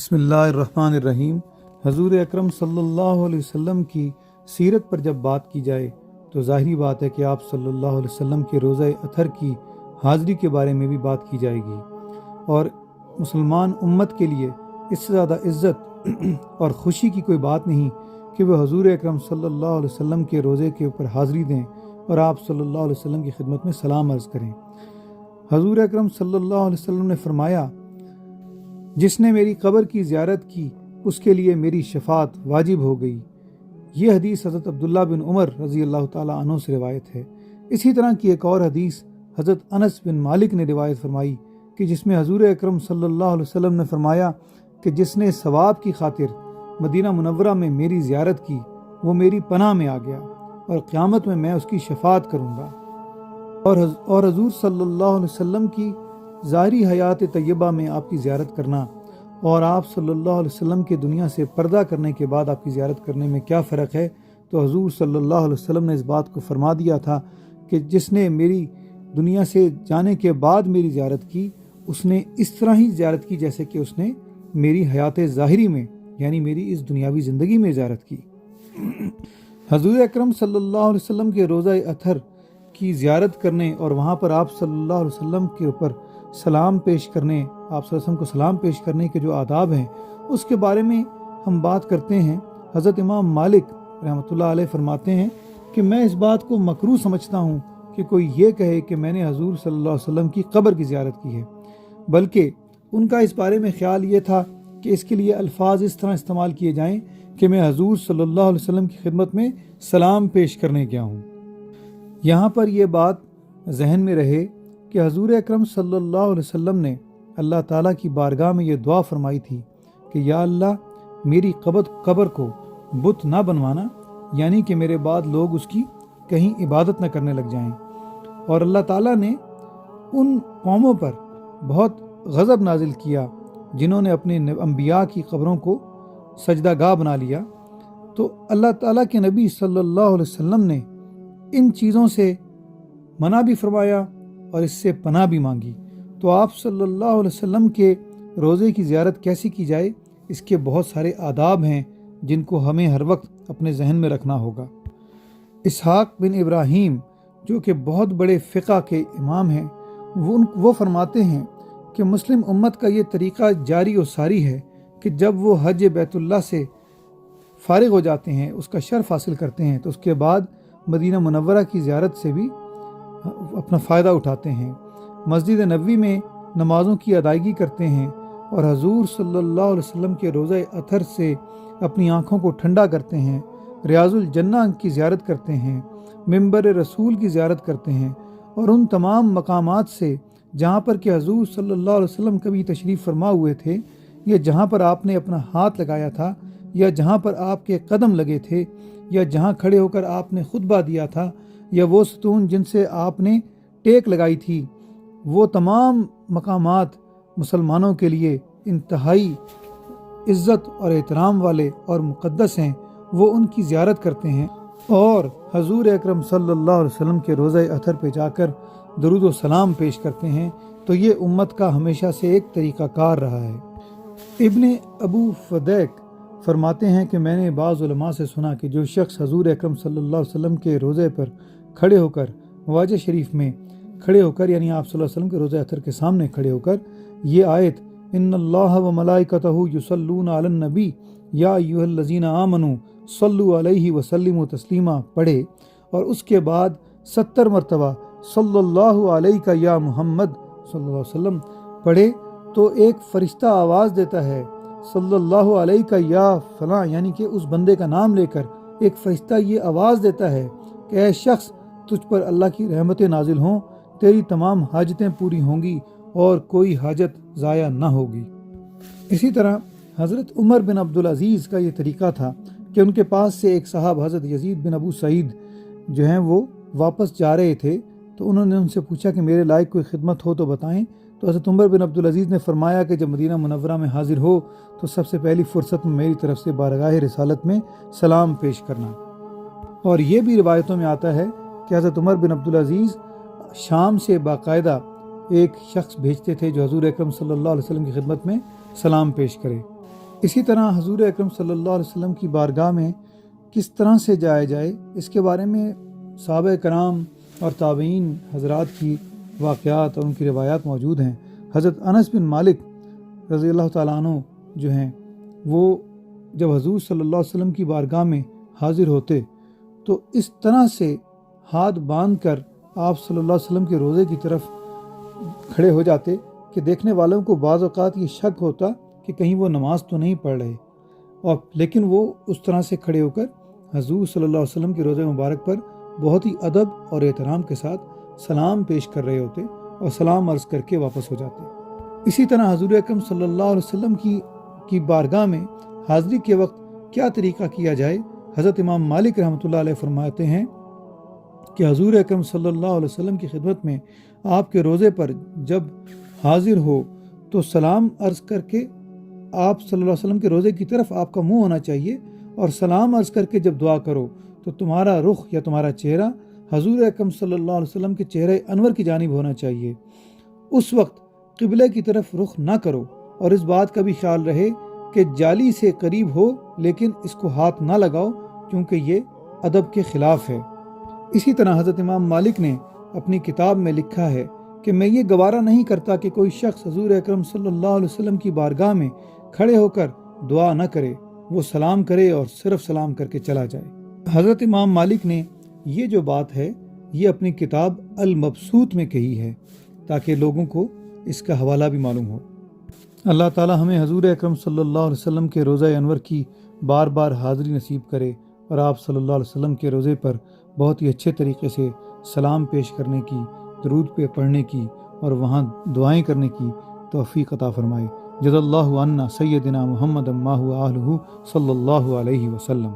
بسم اللہ الرحمن الرحیم۔ حضور اکرم صلی اللہ علیہ وسلم کی سیرت پر جب بات کی جائے تو ظاہری بات ہے کہ آپ صلی اللہ علیہ وسلم کے روزہ اطہر کی حاضری کے بارے میں بھی بات کی جائے گی، اور مسلمان امت کے لیے اس سے زیادہ عزت اور خوشی کی کوئی بات نہیں کہ وہ حضور اکرم صلی اللہ علیہ وسلم کے روزے کے اوپر حاضری دیں اور آپ صلی اللہ علیہ وسلم کی خدمت میں سلام عرض کریں۔ حضور اکرم صلی اللہ علیہ وسلم نے فرمایا، جس نے میری قبر کی زیارت کی اس کے لیے میری شفاعت واجب ہو گئی۔ یہ حدیث حضرت عبداللہ بن عمر رضی اللہ تعالیٰ عنہ سے روایت ہے۔ اسی طرح کی ایک اور حدیث حضرت انس بن مالک نے روایت فرمائی کہ جس میں حضور اکرم صلی اللہ علیہ وسلم نے فرمایا کہ جس نے ثواب کی خاطر مدینہ منورہ میں میری زیارت کی وہ میری پناہ میں آ گیا، اور قیامت میں اس کی شفاعت کروں گا۔ اور حضور صلی اللہ علیہ وسلم کی ظاہری حیات طیبہ میں آپ کی زیارت کرنا اور آپ صلی اللہ علیہ وسلم کے دنیا سے پردہ کرنے کے بعد آپ کی زیارت کرنے میں کیا فرق ہے؟ تو حضور صلی اللہ علیہ وسلم نے اس بات کو فرما دیا تھا کہ جس نے میری دنیا سے جانے کے بعد میری زیارت کی اس نے اس طرح ہی زیارت کی جیسے کہ اس نے میری حیات ظاہری میں یعنی میری اس دنیاوی زندگی میں زیارت کی۔ حضور اکرم صلی اللہ علیہ وسلم کے روزہ اطہر کی زیارت کرنے اور وہاں پر آپ صلی اللہ علیہ وسلم کے اوپر سلام پیش کرنے، آپ صلی اللہ علیہ وسلم کو سلام پیش کرنے کے جو آداب ہیں اس کے بارے میں ہم بات کرتے ہیں۔ حضرت امام مالک رحمۃ اللہ علیہ فرماتے ہیں کہ میں اس بات کو مکروہ سمجھتا ہوں کہ کوئی یہ کہے کہ میں نے حضور صلی اللہ علیہ وسلم کی قبر کی زیارت کی ہے، بلکہ ان کا اس بارے میں خیال یہ تھا کہ اس کے لیے الفاظ اس طرح استعمال کیے جائیں کہ میں حضور صلی اللہ علیہ وسلم کی خدمت میں سلام پیش کرنے گیا ہوں۔ یہاں پر یہ بات ذہن میں رہے کہ حضور اکرم صلی اللہ علیہ وسلم نے اللہ تعالیٰ کی بارگاہ میں یہ دعا فرمائی تھی کہ یا اللہ میری قبر کو بت نہ بنوانا، یعنی کہ میرے بعد لوگ اس کی کہیں عبادت نہ کرنے لگ جائیں۔ اور اللہ تعالیٰ نے ان قوموں پر بہت غضب نازل کیا جنہوں نے اپنے انبیاء کی قبروں کو سجدہ گاہ بنا لیا، تو اللہ تعالیٰ کے نبی صلی اللہ علیہ وسلم نے ان چیزوں سے منع بھی فرمایا اور اس سے پناہ بھی مانگی۔ تو آپ صلی اللہ علیہ وسلم کے روزے کی زیارت کیسے کی جائے، اس کے بہت سارے آداب ہیں جن کو ہمیں ہر وقت اپنے ذہن میں رکھنا ہوگا۔ اسحاق بن ابراہیم جو کہ بہت بڑے فقہ کے امام ہیں، وہ فرماتے ہیں کہ مسلم امت کا یہ طریقہ جاری و ساری ہے کہ جب وہ حج بیت اللہ سے فارغ ہو جاتے ہیں، اس کا شرف حاصل کرتے ہیں، تو اس کے بعد مدینہ منورہ کی زیارت سے بھی اپنا فائدہ اٹھاتے ہیں، مسجد نبوی میں نمازوں کی ادائیگی کرتے ہیں، اور حضور صلی اللہ علیہ وسلم کے روزہ اطہر سے اپنی آنکھوں کو ٹھنڈا کرتے ہیں، ریاض الجنہ کی زیارت کرتے ہیں، منبر رسول کی زیارت کرتے ہیں، اور ان تمام مقامات سے جہاں پر کہ حضور صلی اللہ علیہ وسلم کبھی تشریف فرما ہوئے تھے، یا جہاں پر آپ نے اپنا ہاتھ لگایا تھا، یا جہاں پر آپ کے قدم لگے تھے، یا جہاں کھڑے ہو کر آپ نے خطبہ دیا تھا، یا وہ ستون جن سے آپ نے ٹیک لگائی تھی، وہ تمام مقامات مسلمانوں کے لیے انتہائی عزت اور احترام والے اور مقدس ہیں، وہ ان کی زیارت کرتے ہیں اور حضور اکرم صلی اللہ علیہ وسلم کے روزہ اطہر پہ جا کر درود و سلام پیش کرتے ہیں۔ تو یہ امت کا ہمیشہ سے ایک طریقہ کار رہا ہے۔ ابن ابو فدیک فرماتے ہیں کہ میں نے بعض علماء سے سنا کہ جو شخص حضور اکرم صلی اللہ علیہ وسلم کے روزے پر کھڑے ہو کر مواجہ شریف میں کھڑے ہو کر، یعنی آپ صلی اللہ علیہ وسلم کے روزہ اطہر کے سامنے کھڑے ہو کر یہ آیت ان اللہ و ملائکتہ یصلون علی النبی یا ایھا الذین آمنوا صلوا علیہ وسلموا تسلیما پڑھے، اور اس کے بعد 70 مرتبہ صلی اللہ علیہ یا محمد صلی اللہ علیہ وسلم پڑھے، تو ایک فرشتہ آواز دیتا ہے صلی اللہ علیہ یا فلاں، یعنی کہ اس بندے کا نام لے کر ایک فرشتہ یہ آواز دیتا ہے کہ اے شخص تجھ پر اللہ کی رحمتیں نازل ہوں، تیری تمام حاجتیں پوری ہوں گی اور کوئی حاجت ضائع نہ ہوگی۔ اسی طرح حضرت عمر بن عبدالعزیز کا یہ طریقہ تھا کہ ان کے پاس سے ایک صاحب حضرت یزید بن ابو سعید جو ہیں وہ واپس جا رہے تھے، تو انہوں نے ان سے پوچھا کہ میرے لائق کوئی خدمت ہو تو بتائیں۔ تو حضرت عمر بن عبدالعزیز نے فرمایا کہ جب مدینہ منورہ میں حاضر ہو تو سب سے پہلی فرصت میں میری طرف سے بارگاہ رسالت میں سلام پیش کرنا۔ اور یہ بھی روایتوں میں آتا ہے کہ حضرت عمر بن عبدالعزیز شام سے باقاعدہ ایک شخص بھیجتے تھے جو حضور اکرم صلی اللہ علیہ وسلم کی خدمت میں سلام پیش کرے۔ اسی طرح حضور اکرم صلی اللہ علیہ وسلم کی بارگاہ میں کس طرح سے جایا جائے، اس کے بارے میں صحابہ کرام اور تابعین حضرات کی واقعات اور ان کی روایات موجود ہیں۔ حضرت انس بن مالک رضی اللہ تعالیٰ عنہ جو ہیں، وہ جب حضور صلی اللہ علیہ وسلم کی بارگاہ میں حاضر ہوتے تو اس طرح سے ہاتھ باندھ کر آپ صلی اللہ علیہ وسلم کے روضے کی طرف کھڑے ہو جاتے کہ دیکھنے والوں کو بعض اوقات یہ شک ہوتا کہ کہیں وہ نماز تو نہیں پڑھ رہے، اور لیکن وہ اس طرح سے کھڑے ہو کر حضور صلی اللہ علیہ وسلم کے روضے مبارک پر بہت ہی ادب اور احترام کے ساتھ سلام پیش کر رہے ہوتے اور سلام عرض کر کے واپس ہو جاتے۔ اسی طرح حضور اکرم صلی اللہ علیہ وسلم کی بارگاہ میں حاضری کے وقت کیا طریقہ کیا جائے، حضرت امام مالک رحمۃ اللہ علیہ فرماتے ہیں کہ حضور اکرم صلی اللہ علیہ وسلم کی خدمت میں آپ کے روضے پر جب حاضر ہو تو سلام عرض کر کے آپ صلی اللہ علیہ وسلم کے روضے کی طرف آپ کا منہ ہونا چاہیے، اور سلام عرض کر کے جب دعا کرو تو تمہارا رخ یا تمہارا چہرہ حضور اکرم صلی اللہ علیہ وسلم کے چہرہ انور کی جانب ہونا چاہیے۔ اس وقت قبلے کی طرف رخ نہ کرو، اور اس بات کا بھی خیال رہے کہ جالی سے قریب ہو لیکن اس کو ہاتھ نہ لگاؤ، کیونکہ یہ ادب کے خلاف ہے۔ اسی طرح حضرت امام مالک نے اپنی کتاب میں لکھا ہے کہ میں یہ گوارا نہیں کرتا کہ کوئی شخص حضور اکرم صلی اللہ علیہ وسلم کی بارگاہ میں کھڑے ہو کر دعا نہ کرے، وہ سلام کرے اور صرف سلام کر کے چلا جائے۔ حضرت امام مالک نے یہ جو بات ہے یہ اپنی کتاب المبسوط میں کہی ہے تاکہ لوگوں کو اس کا حوالہ بھی معلوم ہو۔ اللہ تعالی ہمیں حضور اکرم صلی اللہ علیہ وسلم کے روضہ انور کی بار بار حاضری نصیب کرے، اور آپ صلی اللہ علیہ وسلم کے روضے پر بہت ہی اچھے طریقے سے سلام پیش کرنے کی، درود پہ پڑھنے کی اور وہاں دعائیں کرنے کی توفیق عطا فرمائے۔ جزا اللہ عنا سیدنا محمد ما هو آلہ صلی اللہ علیہ وسلم۔